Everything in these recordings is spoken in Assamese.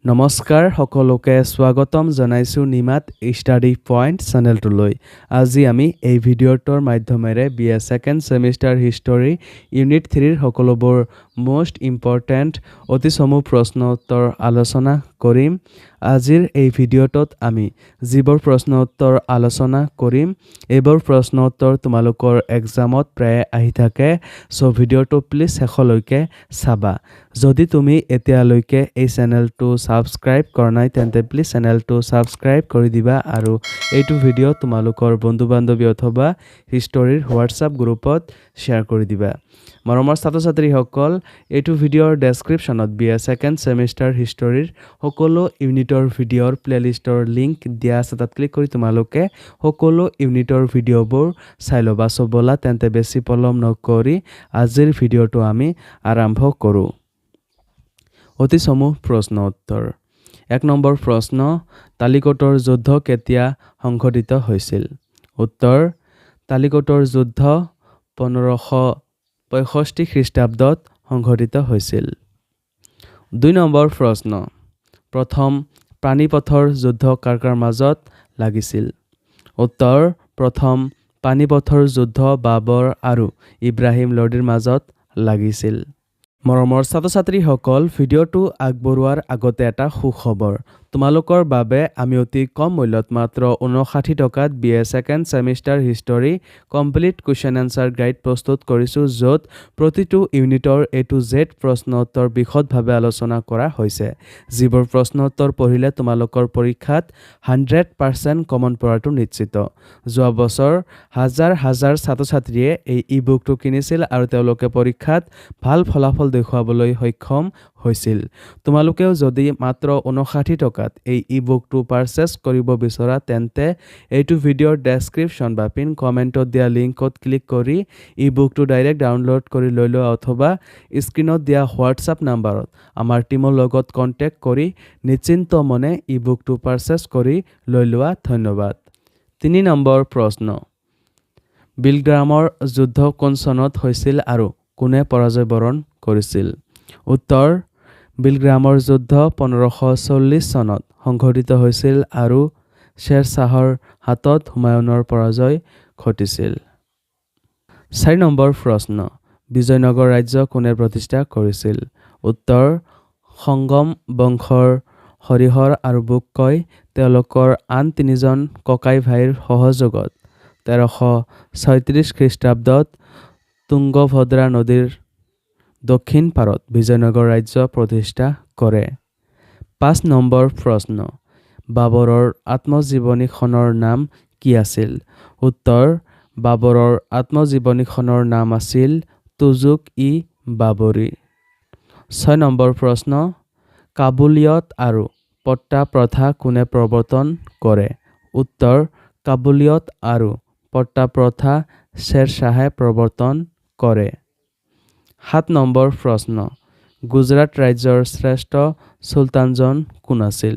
নমস্কাৰ সকলোকে স্বাগতম জনাইছোঁ নিমাত ষ্টাডি পইণ্ট চেনেলটোলৈ। আজি আমি এই ভিডিঅ'টোৰ মাধ্যমেৰে BA second semester history unit 3ৰ সকলোবোৰ মোষ্ট ইম্পৰ্টেণ্ট অতি চমু প্ৰশ্ন উত্তৰ আলোচনা কৰিম। আজিৰ এই ভিডিঅ'টোত আমি যিবোৰ প্ৰশ্ন উত্তৰ আলোচনা কৰিম এইবোৰ প্ৰশ্ন উত্তৰ তোমালোকৰ এক্সামত প্ৰায় আহি থাকে। চ' ভিডিঅ'টো প্লিজ শেষলৈকে চাবা। যদি তুমি এতিয়ালৈকে এই চেনেলটো ছাবস্ক্ৰাইব কৰা নাই তেন্তে প্লিজ চেনেলটো ছাবস্ক্ৰাইব কৰি দিবা আৰু এইটো ভিডিঅ' তোমালোকৰ বন্ধু বান্ধৱী অথবা হিষ্টৰীৰ হোৱাটছআপ গ্ৰুপত শ্বেয়াৰ কৰি দিবা। মৰমৰ ছাত্ৰ ছাত্ৰীসকল, এইটো ভিডিঅ'ৰ ডেছক্ৰিপশ্যনত BA ছেকেণ্ড ছেমিষ্টাৰ হিষ্টৰীৰ সকলো ইউনিটৰ ভিডিঅ'ৰ প্লেলিষ্টৰ লিংক দিয়া আছে। তাত ক্লিক কৰি তোমালোকে সকলো ইউনিটৰ ভিডিঅ'বোৰ চাই ল'বা। চ' ব'লা তেন্তে বেছি পলম নকৰি আজিৰ ভিডিঅ'টো আমি আৰম্ভ কৰোঁ। অতি চমু প্ৰশ্ন উত্তৰ। 1 নম্বৰ প্ৰশ্ন, তালিকোটৰ যুদ্ধ কেতিয়া সংঘটিত হৈছিল? উত্তৰ, তালিকোটৰ যুদ্ধ 1565 খ্ৰীষ্টাব্দত সংঘটিত হৈছিল। 2 নম্বৰ প্ৰশ্ন, প্ৰথম পানিপথৰ যুদ্ধ কাৰ কাৰ মাজত লাগিছিল? উত্তৰ, প্ৰথম পানিপথৰ যুদ্ধ বাবৰ আৰু ইব্ৰাহিম লোডীৰ মাজত লাগিছিল। মৰমৰ ছাত্ৰ ছাত্ৰীসকল, ভিডিঅ'টো আগবঢ়োৱাৰ আগতে এটা সুখবৰ। তোমালোকৰ বাবে আমি অতি কম মূল্যত মাত্ৰ 59 টকাত BA second semester history complete question answer guide প্ৰস্তুত কৰিছোঁ, য'ত প্ৰতিটো ইউনিটৰ A to Z প্ৰশ্ন উত্তৰ বিশদভাৱে আলোচনা কৰা হৈছে। যিবোৰ প্ৰশ্ন উত্তৰ পঢ়িলে তোমালোকৰ পৰীক্ষাত 100% কমন পৰাটো নিশ্চিত। যোৱা বছৰ হাজাৰ হাজাৰ ছাত্ৰ ছাত্ৰীয়ে এই ই-বুকটো কিনিছিল আৰু তেওঁলোকে পৰীক্ষাত ভাল ফলাফল দেখুৱাবলৈ সক্ষম হৈছিল। তোমালোকেও যদি মাত্ৰ 59 টকাত এই ই-বুকটো পাৰচেছ কৰিব বিচৰা তেন্তে এইটো ভিডিঅ'ৰ ডেছক্ৰিপশ্যন বা পিন কমেণ্টত দিয়া লিংকত ক্লিক কৰি ই-বুকটো ডাইৰেক্ট ডাউনলোড কৰি লৈ লোৱা অথবা স্ক্ৰীণত দিয়া হোৱাটছআপ নাম্বাৰত আমাৰ টীমৰ লগত কণ্টেক্ট কৰি নিশ্চিন্ত মনে ই-বুকটো পাৰচেছ কৰি লৈ লোৱা। ধন্যবাদ। 3 নম্বৰ প্ৰশ্ন, বিলগ্ৰামৰ যুদ্ধ কোন চনত হৈছিল আৰু কোনে পৰাজয় বৰণ কৰিছিল? উত্তৰ, বিলগ্ৰামৰ যুদ্ধ 1540 চনত সংঘটিত হৈছিল আৰু শ্বেৰ শ্বাহৰ হাতত হুমায়ুনৰ পৰাজয় ঘটিছিল। 4 নম্বৰ প্ৰশ্ন, বিজয়নগৰ ৰাজ্য কোনে প্ৰতিষ্ঠা কৰিছিল? উত্তৰ, সংগম বংশৰ হৰিহৰ আৰু বুক্কই তেওঁলোকৰ আন 3জন ককাই ভাইৰ সহযোগত 1336 খ্ৰীষ্টাব্দত তুংগভদ্ৰা নদীৰ দক্ষিণ পাৰত বিজয়নগৰ ৰাজ্য প্ৰতিষ্ঠা কৰে। 5 নম্বৰ প্ৰশ্ন, বাবৰৰ আত্মজীৱনীখনৰ নাম কি আছিল? উত্তৰ, বাবৰৰ আত্মজীৱনীখনৰ নাম আছিল তুজুক-ই-বাবৰী। 6 নম্বৰ প্ৰশ্ন, কাবুলিয়ত আৰু পট্টা প্ৰথা কোনে প্ৰৱৰ্তন কৰে? উত্তৰ, কাবুলিয়ত আৰু পট্টা প্ৰথা শ্বেৰ শ্বাহে প্ৰৱৰ্তন কৰে। 7 নম্বৰ প্ৰশ্ন, গুজৰাট ৰাজ্যৰ শ্ৰেষ্ঠ চুলতানজন কোন আছিল?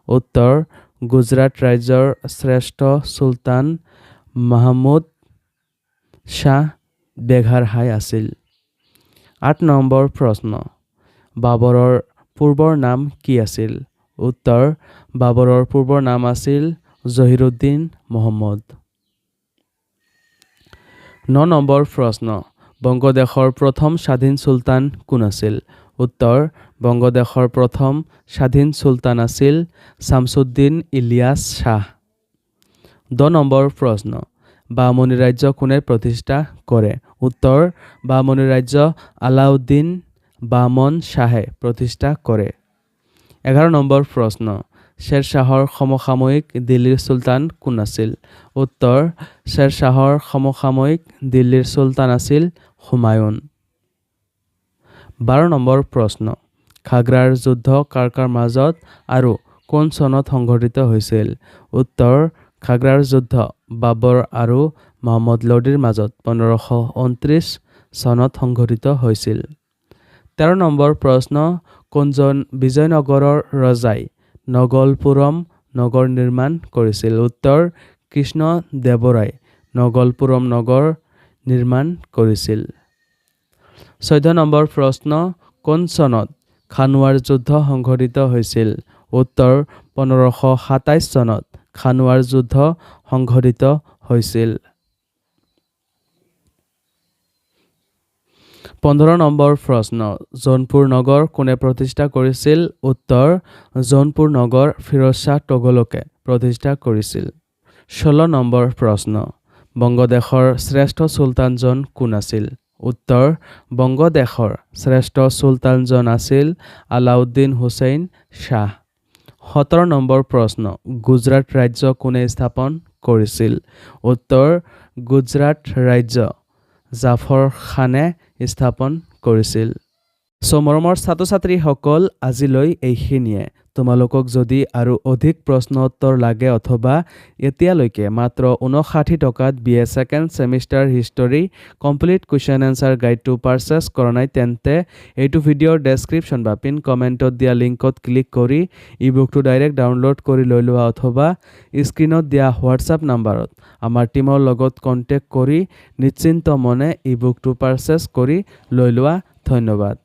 উত্তৰ, গুজৰাট ৰাজ্যৰ শ্ৰেষ্ঠ চুলতান মাহমুদ শ্বাহ বেঘাৰহাই আছিল। 8 নম্বৰ প্ৰশ্ন, বাবৰৰ পূৰ্বৰ নাম কি আছিল? উত্তৰ, বাবৰৰ পূৰ্বৰ নাম আছিল জহিৰুদ্দিন মহম্মদ। 9 নম্বৰ প্ৰশ্ন, বংগদেশৰ প্ৰথম স্বাধীন চুলতান কোন আছিল? উত্তৰ, বংগদেশৰ প্ৰথম স্বাধীন চুলতান আছিল ছামছুদ্দিন ইলিয়াছ শ্বাহ। 10 নম্বৰ প্ৰশ্ন, বামনী ৰাজ্য কোনে প্ৰতিষ্ঠা কৰে? উত্তৰ, বামনী ৰাজ্য আলাউদ্দিন বামন শ্বাহে প্ৰতিষ্ঠা কৰে। 11 নম্বৰ প্ৰশ্ন, শ্বেৰ শ্বাহৰ সমসাময়িক দিল্লীৰ চুলতান কোন আছিল? উত্তৰ, শ্বেৰ শ্বাহৰ সমসাময়িক দিল্লীৰ চুলতান আছিল হুমায়ুন। 12 নম্বৰ প্ৰশ্ন, খাগ্ৰাৰ যুদ্ধ কাৰ কাৰ মাজত আৰু কোন চনত সংঘটিত হৈছিল? উত্তৰ, খাগ্ৰাৰ যুদ্ধ বাবৰ আৰু মহম্মদ লোডীৰ মাজত 1529 চনত সংঘটিত হৈছিল। 13 নম্বৰ প্ৰশ্ন, কোনজন বিজয়নগৰৰ ৰজাই নগলপুৰম নগৰ নিৰ্মাণ কৰিছিল? উত্তৰ, কৃষ্ণদেৱৰাই নগলপুৰম নগৰ নিৰ্মাণ কৰিছিল। 14 নম্বৰ প্ৰশ্ন, কোন চনত খানুৱাৰ যুদ্ধ সংঘটিত হৈছিল? উত্তৰ 1527 চনত খানুৱাৰ যুদ্ধ সংঘটিত হৈছিল। 15 নম্বৰ প্ৰশ্ন, জৌনপুৰ নগৰ কোনে প্ৰতিষ্ঠা কৰিছিল? উত্তৰ জৌনপুৰ নগৰ ফিৰোজ শ্বাহ তুগলকে প্ৰতিষ্ঠা কৰিছিল। 16 নম্বৰ প্ৰশ্ন, বংগদেশৰ শ্ৰেষ্ঠ চুলতানজন কোন আছিল? উত্তৰ বংগদেশৰ শ্ৰেষ্ঠ চুলতানজন আছিল আলাউদ্দিন হুছেইন শ্বাহ। 17 নম্বৰ প্ৰশ্ন, গুজৰাট ৰাজ্য কোনে স্থাপন কৰিছিল? উত্তৰ গুজৰাট ৰাজ্য জাফৰ খানে স্থাপন কৰিছিল। মৰমৰ ছাত্ৰ ছাত্ৰীসকল, আজিলৈ এইখিনিয়ে। তোমালোকক যদি আৰু অধিক প্ৰশ্ন উত্তৰ লাগে অথবা এতিয়ালৈকে মাত্ৰ 59 টকাত BA second semester history complete question answer গাইডটো পাৰচেছ কৰা নাই, তেন্তে এইটো ভিডিঅ'ৰ ডেছক্ৰিপশ্যন বা পিন কমেণ্টত দিয়া লিংকত ক্লিক কৰি ই বুকটো ডাইৰেক্ট ডাউনলোড কৰি লৈ লোৱা অথবা স্ক্ৰীণত দিয়া হোৱাটছআপ নাম্বাৰত আমাৰ টীমৰ লগত কণ্টেক্ট কৰি নিশ্চিন্ত মনে ই বুকটো পাৰচেছ কৰি লৈ লোৱা। ধন্যবাদ।